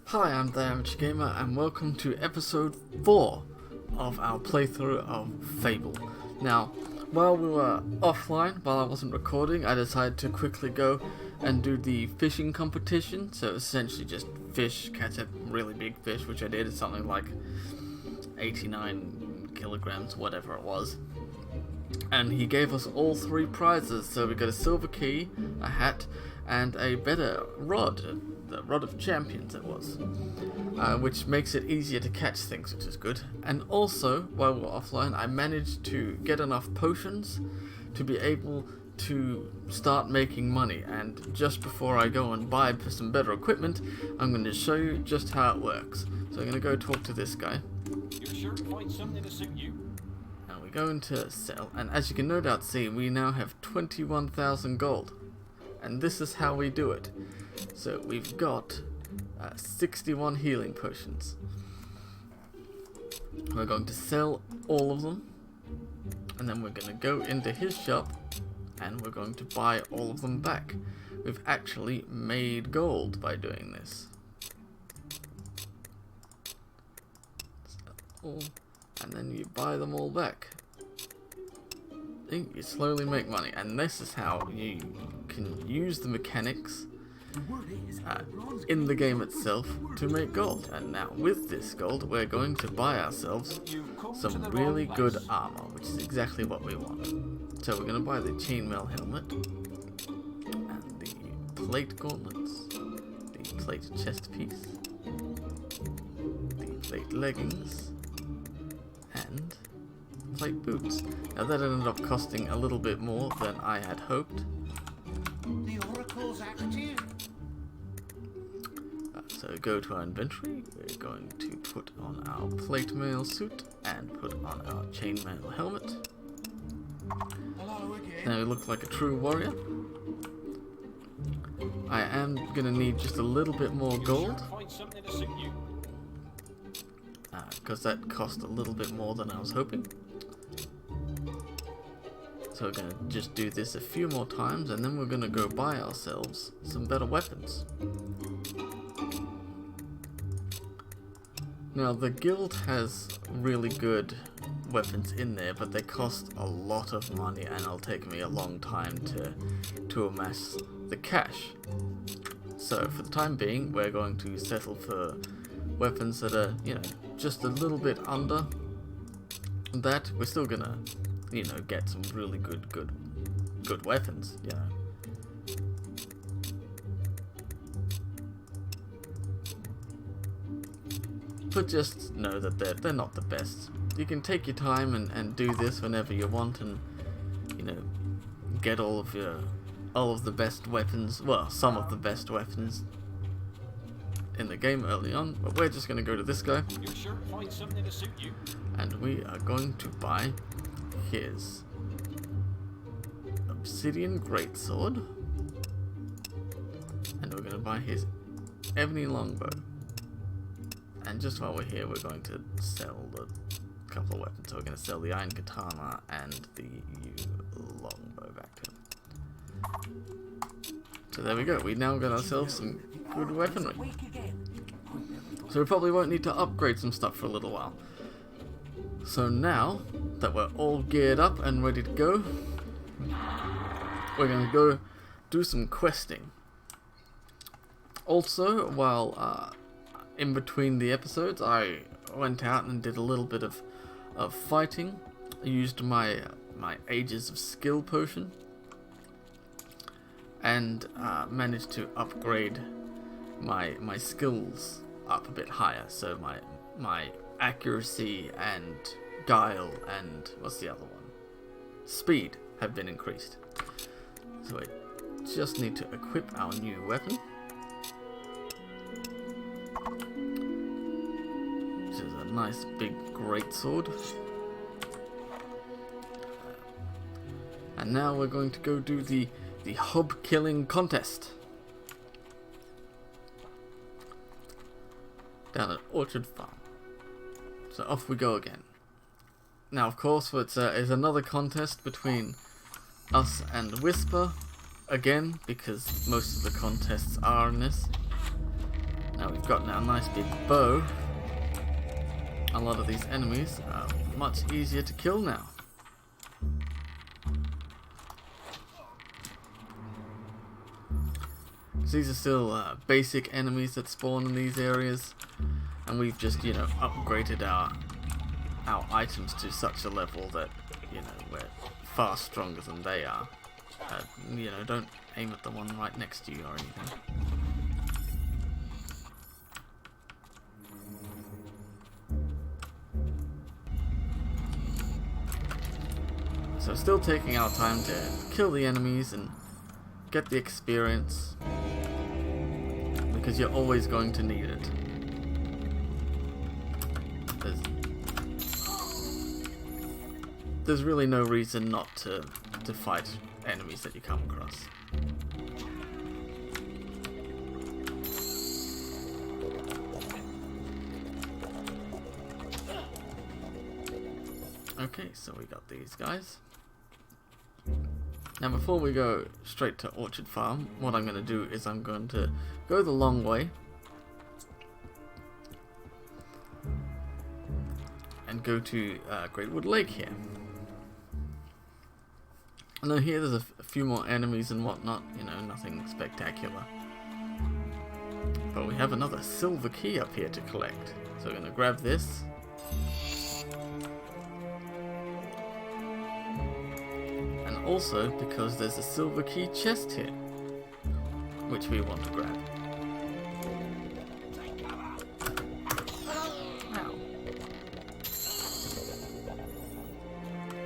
Hi, I'm the Amateur Gamer and welcome to episode 4 of our playthrough of Fable. Now, while we were offline, while I wasn't recording, I decided to quickly go and do the fishing competition. So essentially just fish, catch a really big fish, which I did. It's something like 89 kilograms, whatever it was. And he gave us all 3 prizes, so we got a silver key, a hat, and a better rod, the Rod of Champions it was, which makes it easier to catch things, which is good. And also, while we were offline, I managed to get enough potions to be able to start making money. And just before I go and buy some better equipment, I'm going to show you just how it works. So I'm going to go talk to this guy. You're sure to find something to suit you. And we're going to sell, and as you can no doubt see, we now have 21,000 gold. And this is how we do it. So we've got 61 healing potions. We're going to sell all of them, and then we're going to go into his shop and we're going to buy all of them back. We've actually made gold by doing this. And then you buy them all back. You slowly make money, and this is how you can use the mechanics in the game itself to make gold. And now with this gold we're going to buy ourselves some really good armor, which is exactly what we want. So we're going to buy the chainmail helmet and the plate gauntlets, the plate chest piece, the plate leggings, and plate boots. Now that ended up costing a little bit more than I had hoped. The oracle's active. So go to our inventory, we're going to put on our plate mail suit and put on our chainmail helmet. Hello again. Now we look like a true warrior. I am going to need just a little bit more gold, Find something to suit you. because that cost a little bit more than I was hoping. So we're going to just do this a few more times, and then we're going to go buy ourselves some better weapons. Now the guild has really good weapons in there, but they cost a lot of money and it'll take me a long time to amass the cash. So for the time being we're going to settle for weapons that are, just a little bit under that. We're still gonna, get some really good weapons, But just know that they're not the best. You can take your time and do this whenever you want, and get all of the best weapons. Well, some of the best weapons in the game early on. But we're just gonna go to this guy. You're sure to find something to suit you. And we are going to buy his obsidian greatsword, and we're going to buy his ebony longbow. And just while we're here, we're going to sell a couple of weapons. So we're going to sell the iron katana and the longbow back to him. So there we go. We now got ourselves some good weaponry. So we probably won't need to upgrade some stuff for a little while. So now that we're all geared up and ready to go, we're going to go do some questing. Also, while in between the episodes, I went out and did a little bit of fighting. I used my Ages of Skill potion and managed to upgrade my skills up a bit higher. So my accuracy and guile and what's the other one? Speed have been increased. So we just need to equip our new weapon, which is a nice big greatsword. And now we're going to go do the hob killing contest down at Orchard Farm. So off we go again. Now, of course, it's another contest between us and Whisper, again, because most of the contests are in this. Now we've got now a nice big bow. A lot of these enemies are much easier to kill now. These are still basic enemies that spawn in these areas, and we've just, you know, upgraded our items to such a level that, you know, we're far stronger than they are. You know, don't aim at the one right next to you or anything. So still taking our time to kill the enemies and get the experience, because you're always going to need it. There's really no reason not to fight enemies that you come across. Okay, so we got these guys. Now before we go straight to Orchard Farm, what I'm going to do is I'm going to go the long way and go to Greatwood Lake here. I know here there's a few more enemies and whatnot, you know, nothing spectacular. But we have another silver key up here to collect. So we're going to grab this. Also, because there's a silver key chest here, which we want to grab. Ow.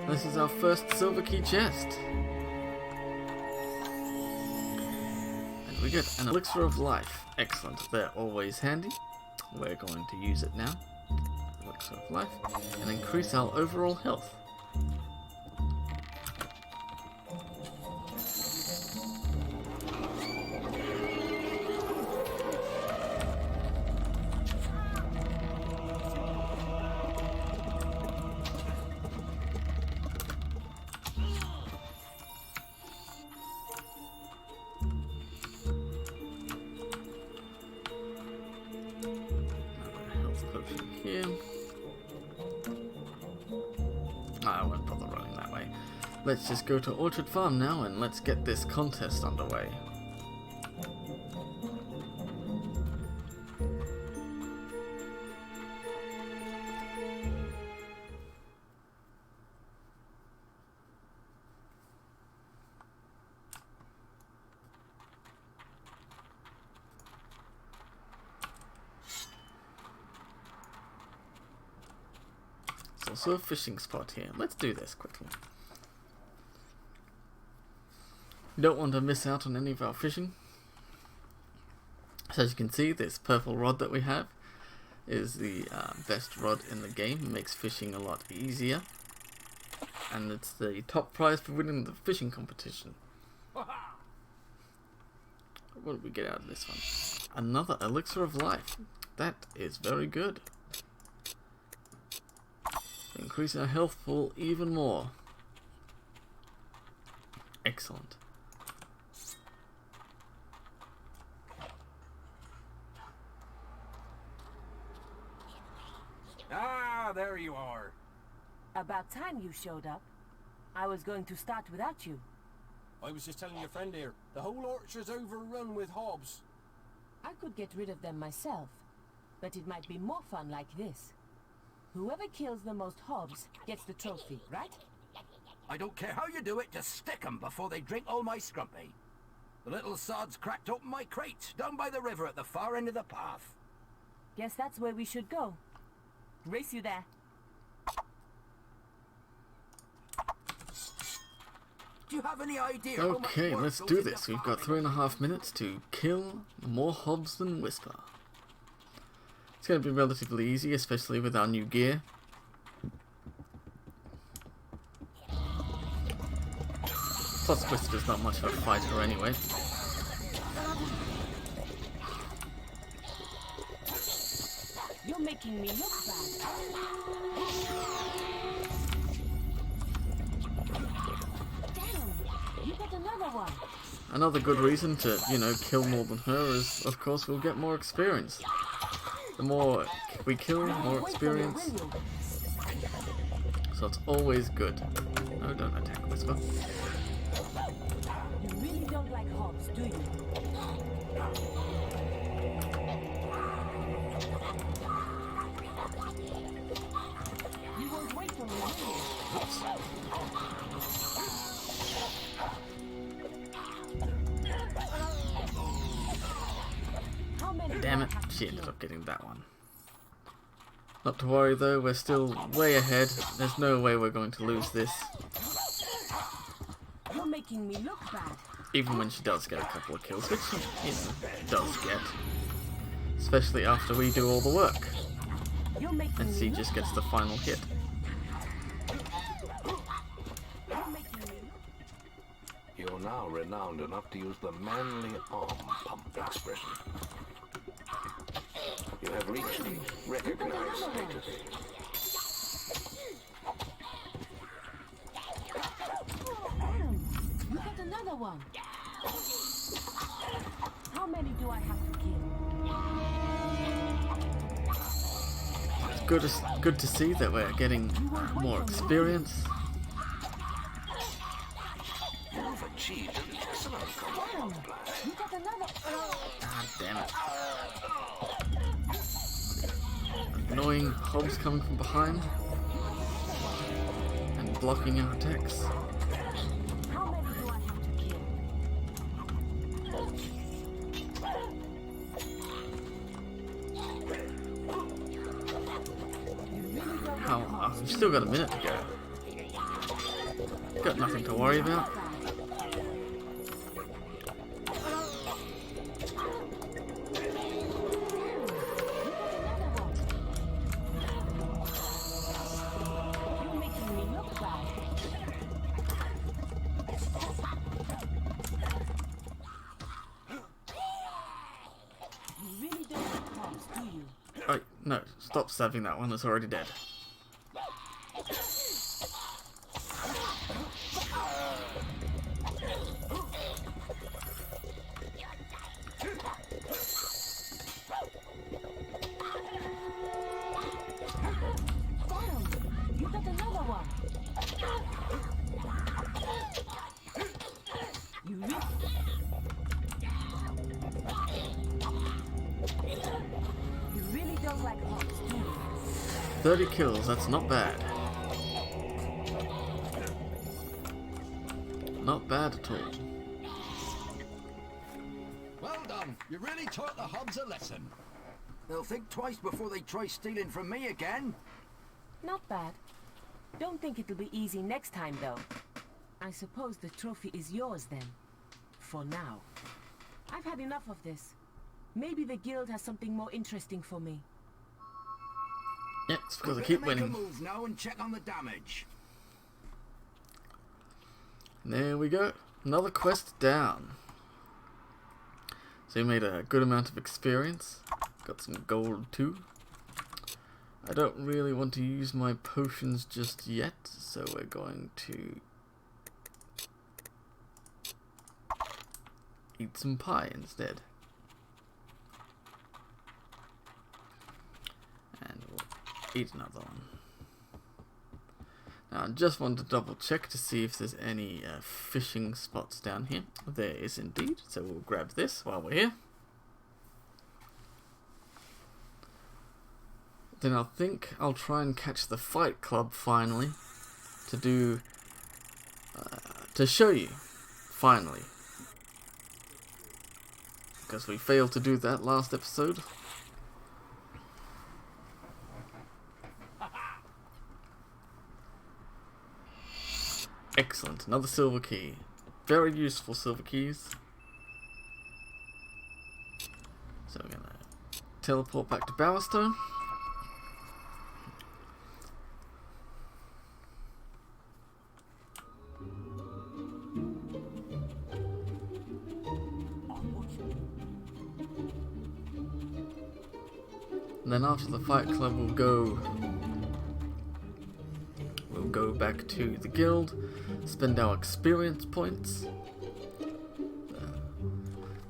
This is our first silver key chest. And we get an elixir of life. Excellent, they're always handy. We're going to use it now. Elixir of life. And increase our overall health. Here. I won't bother running that way. Let's just go to Orchard Farm now and let's get this contest underway. Also a fishing spot here. Let's do this quickly. You don't want to miss out on any of our fishing. So as you can see, this purple rod that we have is the best rod in the game. It makes fishing a lot easier. And it's the top prize for winning the fishing competition. What did we get out of this one? Another elixir of life. That is very good. Increase our health pool even more. Excellent. Ah, there you are. About time you showed up. I was going to start without you. I was just telling your friend here, the whole orchard's overrun with hobs. I could get rid of them myself, but it might be more fun like this. Whoever kills the most hobs gets the trophy, right? I don't care how you do it, just stick 'em before they drink all my scrumpy. The little sods cracked open my crate down by the river at the far end of the path. Guess that's where we should go. Race you there. Do you have any idea how much Okay, work let's goes do into this. We've got farming? 3.5 minutes to kill more hobs than Whisper. It's going to be relatively easy, especially with our new gear. Plus Whisper's not much of a fighter anyway. You're making me look bad. Damn! You got another one. another good reason to, you know, kill more than her is, of course, we'll get more experience. The more we kill, more experience. So it's always good. No, don't attack, Whisper. You really don't like hogs, do you? You won't wait for me, will you? Oops. How many Damn it, she ended up getting that one. Not to worry though, we're still way ahead. There's no way we're going to lose this. You're making me look bad. Even when she does get a couple of kills, which she, you know, does get. Especially after we do all the work. You're making And me she look just gets bad. the final hit. You're making me look. You're now renowned enough to use the manly arm pump expression. You have reached the recognized status. You got another one. How many do I have to kill? It's good to see that we're getting more experience. You've achieved an excellent combat plan. You got another. Ah, damn it. Annoying hobs coming from behind. And blocking our attacks. How many do I have to kill? You really don't How? like Oh, hogs, we've do still you? got a minute to go. Got nothing to worry about. You're making me look bad. You really don't like hogs, do you? Oh, no, stop stabbing that one, it's already dead. Got him. You got another one. You really... You really don't like hogs, do you? 30 kills, that's not bad. Not bad at all. Well done. You really taught the hobs a lesson. They'll think twice before they try stealing from me again. Not bad. Don't think it'll be easy next time, though. I suppose the trophy is yours, then. For now. I've had enough of this. Maybe the guild has something more interesting for me. Yeah, it's because I We're keep gonna make winning. a move now and check on the damage. There we go. Another quest down. So we made a good amount of experience. Got some gold too. I don't really want to use my potions just yet, so we're going to eat some pie instead. And we'll eat another one. Now I just want to double check to see if there's any fishing spots down here. There is indeed, so we'll grab this while we're here. Then I think I'll try and catch the Fight Club finally to do to show you finally, because we failed to do that last episode. Excellent, another silver key. Very useful silver keys. So we're gonna teleport back to Bowerstone. And then after the Fight Club we'll go back to the guild, spend our experience points,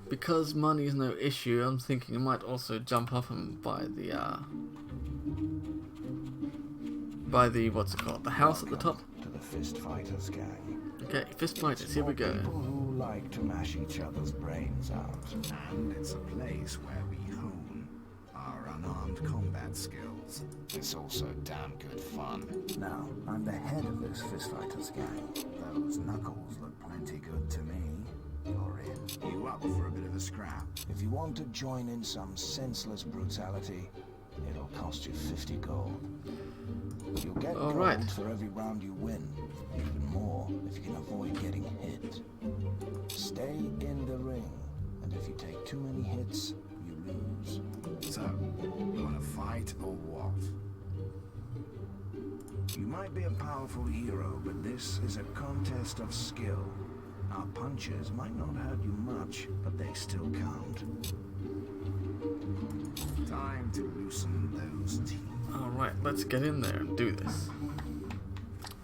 because money is no issue, I'm thinking I might also jump up and buy the what's it called? The house at the top. To the Fist Fighters gang. Okay, Fist Fighters, here we go. People who like to mash each other's brains out. And it's a place where we hone our unarmed combat skills. It's also damn good fun. Now, I'm the head of this Fist Fighters gang. Those knuckles look plenty good to me. You're in. You up for a bit of a scrap? If you want to join in some senseless brutality, it'll cost you 50 gold. You'll get All gold right. for every round you win. Even more if you can avoid getting hit. Stay in the ring, and if you take too many hits, you lose. So, you want to fight or what? You might be a powerful hero, but this is a contest of skill. Our punches might not hurt you much, but they still count. Time to loosen those teeth. Alright, let's get in there and do this.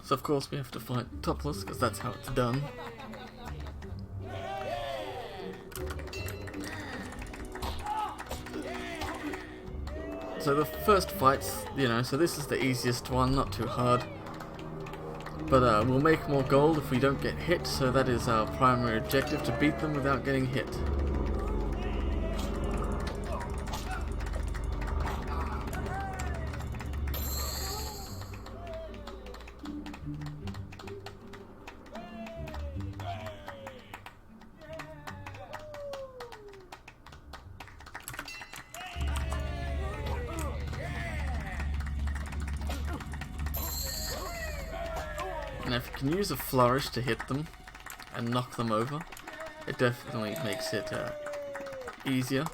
So of course we have to fight topless, because that's how it's done. So the first fight's, so this is the easiest one, not too hard. But we'll make more gold if we don't get hit, so that is our primary objective, to beat them without getting hit. And if you can use a flourish to hit them and knock them over, it definitely makes it easier.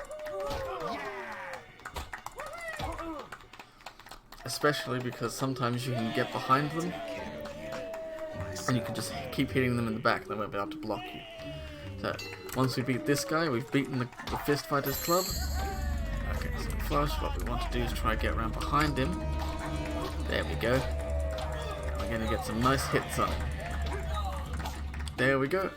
Especially because sometimes you can get behind them and you can just keep hitting them in the back, they won't be able to block you. So, once we beat this guy, we've beaten the Fist Fighters Club. Okay, so flourish, what we want to do is try to get around behind him. There we go. We're going to get some nice hits on him. There we go.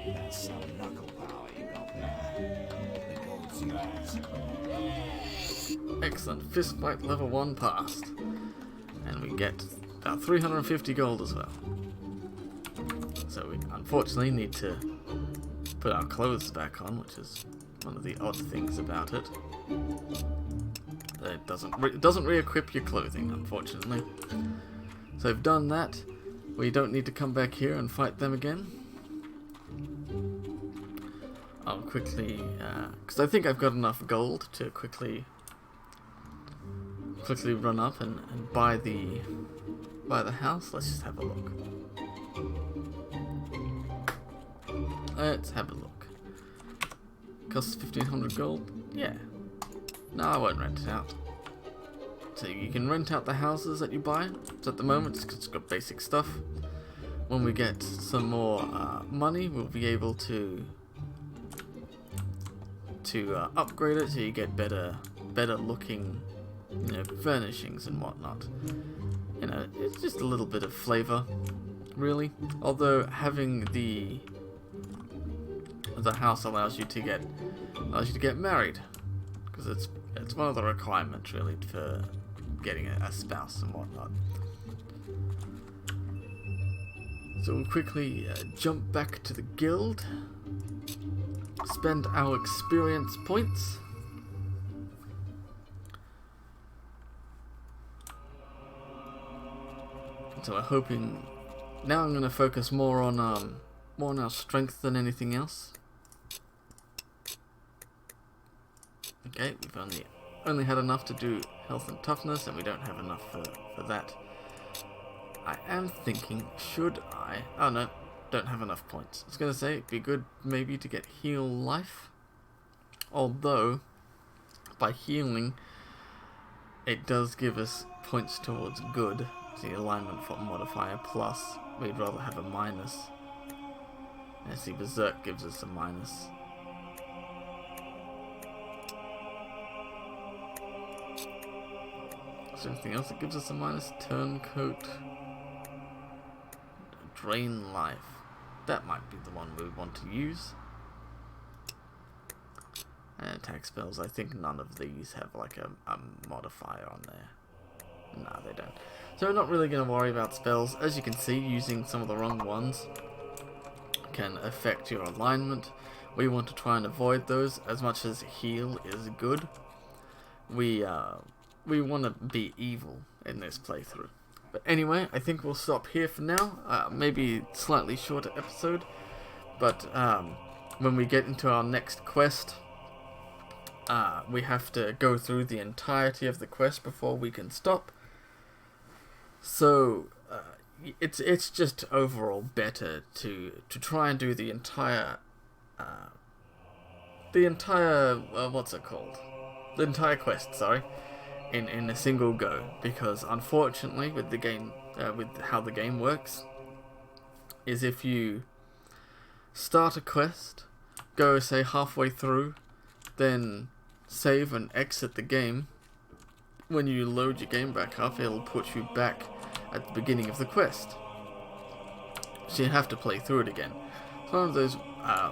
That's some knuckle power you got there. The gold's yours. Excellent. Fist fight level 1 passed. And we get about 350 gold as well. So we unfortunately need to put our clothes back on, which is one of the odd things about it. It doesn't re-equip your clothing, unfortunately. So we've done that. We don't need to come back here and fight them again. I'll quickly, because I think I've got enough gold to quickly run up and buy the house. Let's just have a look. Let's have a look. Costs 1500 gold. Yeah. No, I won't rent it out. So you can rent out the houses that you buy. So at the moment, it's got basic stuff. When we get some more money, we'll be able to upgrade it so you get better looking, furnishings and whatnot. It's just a little bit of flavor, really. Although having the house allows you to get married, because it's one of the requirements really for getting a spouse and whatnot. So we'll quickly jump back to the guild, spend our experience points. So we're hoping now I'm going to focus more on our strength than anything else. Okay, we've only had enough to do health and toughness, and we don't have enough for that. I am thinking, should I... Oh no, don't have enough points. I was going to say, it'd be good maybe to get heal life. Although, by healing, it does give us points towards good. The alignment modifier plus, we'd rather have a minus. And see, Berserk gives us a minus. Is there anything else that gives us a minus? Turncoat. Drain life. that might be the one we want to use. And attack spells, I think none of these have like a modifier on there. No, they don't. So we're not really going to worry about spells. As you can see, using some of the wrong ones can affect your alignment. We want to try and avoid those. As much as heal is good, we want to be evil in this playthrough. But anyway, I think we'll stop here for now. Maybe slightly shorter episode, but when we get into our next quest, we have to go through the entirety of the quest before we can stop. So it's just overall better to try and do the entire what's it called? The entire quest, sorry, in a single go, because unfortunately with the game, with how the game works, is if you start a quest, go say halfway through, then save and exit the game, when you load your game back up, it'll put you back at the beginning of the quest. So you have to play through it again. It's one of those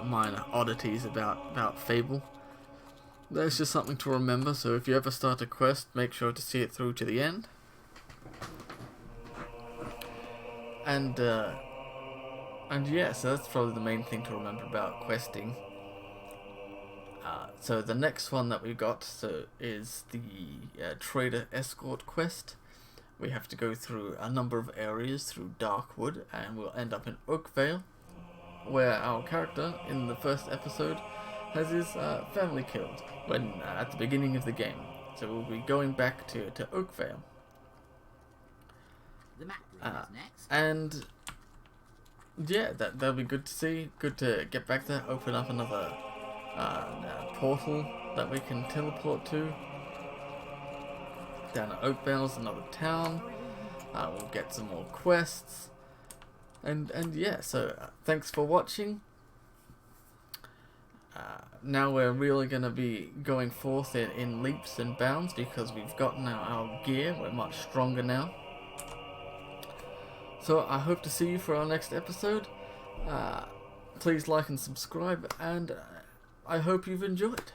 minor oddities about Fable. There's just something to remember, so if you ever start a quest, make sure to see it through to the end. And yeah, so that's probably the main thing to remember about questing. So the next one that we got is the Trader Escort quest. We have to go through a number of areas through Darkwood, and we'll end up in Oakvale, where our character in the first episode has his family killed when at the beginning of the game. So we'll be going back to Oakvale. The map room is next. And yeah, that'll be good to see. Good to get back there, open up another portal that we can teleport to. Down at Oakvale's another town. We'll get some more quests. And yeah, so thanks for watching. Now we're really going to be going forth in leaps and bounds because we've gotten our gear. We're much stronger now. So I hope to see you for our next episode. Please like and subscribe, and I hope you've enjoyed.